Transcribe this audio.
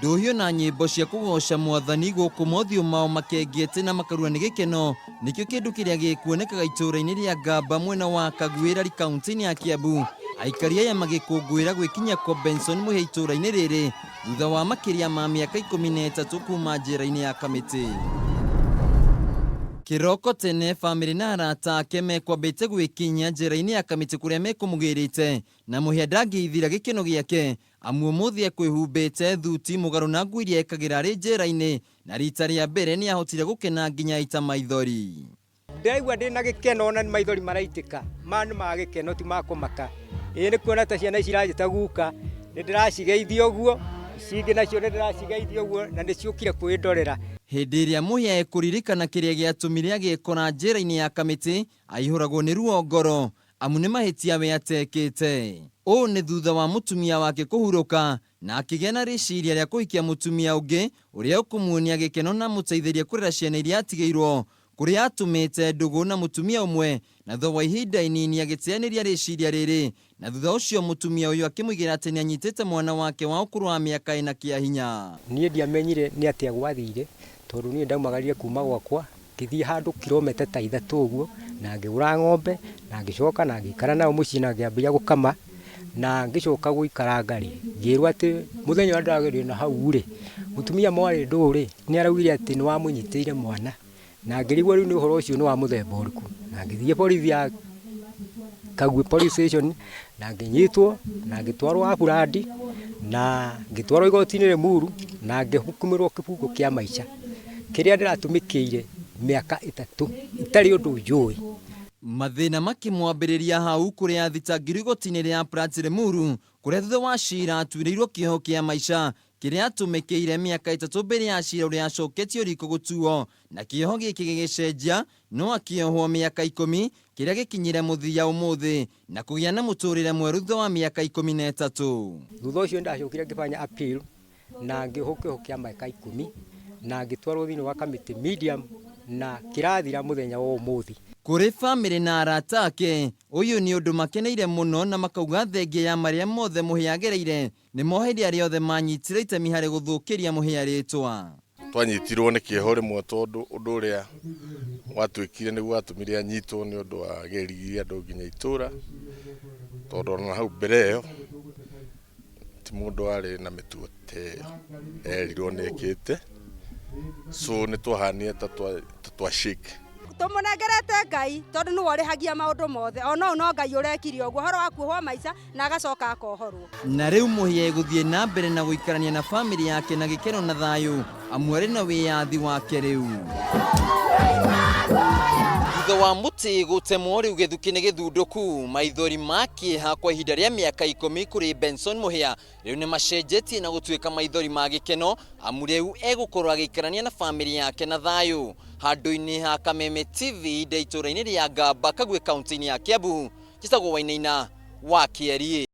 ndohio na nyimbo cia kugoca mwathani guku mothio mao makengiete na makarua ni gikeno nikio kindu kiria gikuonekaga itũra-inĩ ria Ngamba mwena wa Kagwĩrari kaunti-inĩ ya Kiambu. Aikari aya magikũngũĩra gwikinya kwa Benson Mũhia itũra-inĩ rĩrĩ thutha wa makiria ma miaka 13 kuma njera-inĩ ya Kamiti. Kiroko tene family na arata ake mekwambĩte gwikinya njera-inĩ ya Kamiti kuria mekumugĩrĩte na Mũhia ndangĩithira gĩkeno gĩake amu ũmũthĩ ekwĩhumbĩte thuti mũgarũ na nguo iria ekagĩra arĩ njera-inĩ na rita rĩa mbere nĩ ahotire gũkena nginya ita maithori. Ndĩraigua ndĩ na gĩkeno na maithori maraitĩka manũ ma gĩkeno ti makũmaka. Nĩ kuona ta ciana ici irajĩta guka nĩ ndĩracigeithia ũguo cingĩ nacio nĩ ndĩracigeithia ũguo na nĩ ciũkire kwĩndorera. Hĩndĩ ĩrĩa Mũhia ekũririkana kĩrĩa gĩatũmire agĩkora njera-inĩ ya Kamiti aihũragwo nĩ ruo ngoro amu nĩ mahĩtia we atekĩte. Ũũ nĩ thutha wa mũtumia wake kũhurũka na akĩgĩa na rĩciria rĩa kũhikia mũtumia ũngĩ ũrĩa ũkũmuonia gĩkeno na mũteithĩrie kũrera ciana iria atigĩirwo, kũrĩa atũmĩte ndũgũ na mũtumia ũmwe na thutha wa ihinda inini agĩteanĩria rĩciria rĩrĩ, na thutha ũcio mũtumia ũyũ akĩmũigĩra atĩ nĩ anyitĩte mwana wake wa ũkũrũ wa mĩaka 4 kĩa hinya. Niĩ ndiamenyire nĩ atĩa gwathire tondũ niĩ ndaumagarire kuma gwakwa ngĩthiĩ handũ kilomita ta 3 ũguo na ngĩgũra ng'ombe na ngĩcoka na ngĩikara nao mũciĩ na ngĩambia gũkama na ngĩcoka gũikaranga rĩ ngĩrwo atĩ mũthenya ndagĩrĩ na hau rĩ mũtumia mwarĩ ndũrĩ nĩ araugire atĩ nĩ wamũnyitĩire mwana na ngĩrigwo rĩu nĩ ũhoro ũcio nĩ wa mũthemba ũrĩkũ, na ngĩthiĩ borithi ya Kagwe police station na ngĩnyitwo na ngĩtwarwo Aburandi na ngĩtwarwo igoti-inĩ Limuru na ngĩhukumĩrwo kifungo kĩa maica kĩrĩa ndĩratũmĩkĩire mĩaka 3 itarĩ ũndũ njũĩ. Mathĩna makĩmwambĩrĩria hau kũrĩa athitangĩirwo igoti-inĩ rĩa Aburandi Limuru kũrĩa thutha wa cira atuĩrĩirwo kĩoho kĩa maica kĩrĩa atũmĩkĩire mĩaka 3 mbere ya cira ũrĩa acoketio riko gũtuo na kĩoho gĩkĩ gĩgĩcenjia no akĩohwo mĩaka 10 kĩrĩa gĩkinyire mũthia ũmũthĩ na kũgĩa na mũtũrĩre mwerũ thutha wa mĩaka 13. Thutha ũcio ndacokire ngĩbanya appeal na ngĩohwo kĩoho kĩa mĩaka 10 na ngĩtwarwo thĩinĩ wa Kamiti medium na kĩrathira mũthenya wa ũmũthĩ. Kũrĩ family na arata ake ũyũ nĩ ũndũ makeneire mũno na makauga thengia ya marĩa mothe Mũhia agereire nĩ mohĩndĩ arĩa othe manyitire itemi harĩ gũthũkĩria Mũhia rĩtwa. Twanyitirwo nĩ kĩeho rĩmwe tondũ ũndũ ũrĩa watwĩkire nĩguo watũmire anyitwo nĩ ũndũ wa geririe andũ nginya itũra tondũ ona hau mbere ĩyo ti mũndũ arĩ na mĩtugo ta ĩyo erirwo nĩkĩte, so nĩ twahanire ta twashake. Tũmũnengerete Ngai tondũ nĩ warĩhagia maũndũ mothe ona no Ngai ũrekire ũguo horo wa kuohwo maica na agacoka akohorwo. Na rĩu Mũhia egũthiĩ na mbere na gũikarania na family yake na gĩkeno na thayũ amu arĩ na wĩyathi wake rĩu. Thutha wa mũtĩ gũtemwo rĩu gĩthuki nĩ gĩthundũku, maithori ma kĩeha kwa ihinda rĩa mĩaka 10 kũrĩ Benson Mũhia rĩu nĩ macenjetie na gũtuĩka maithori ma gĩkeno amu rĩu egũkorwo agĩikarania na family yake na thayũ handũ-inĩ ha Kameme TV itũra-inĩ rĩa Ngamba Kagwe kaunti-inĩ ya Kiambu. Njĩtagwo Wainaina wa Kĩarie.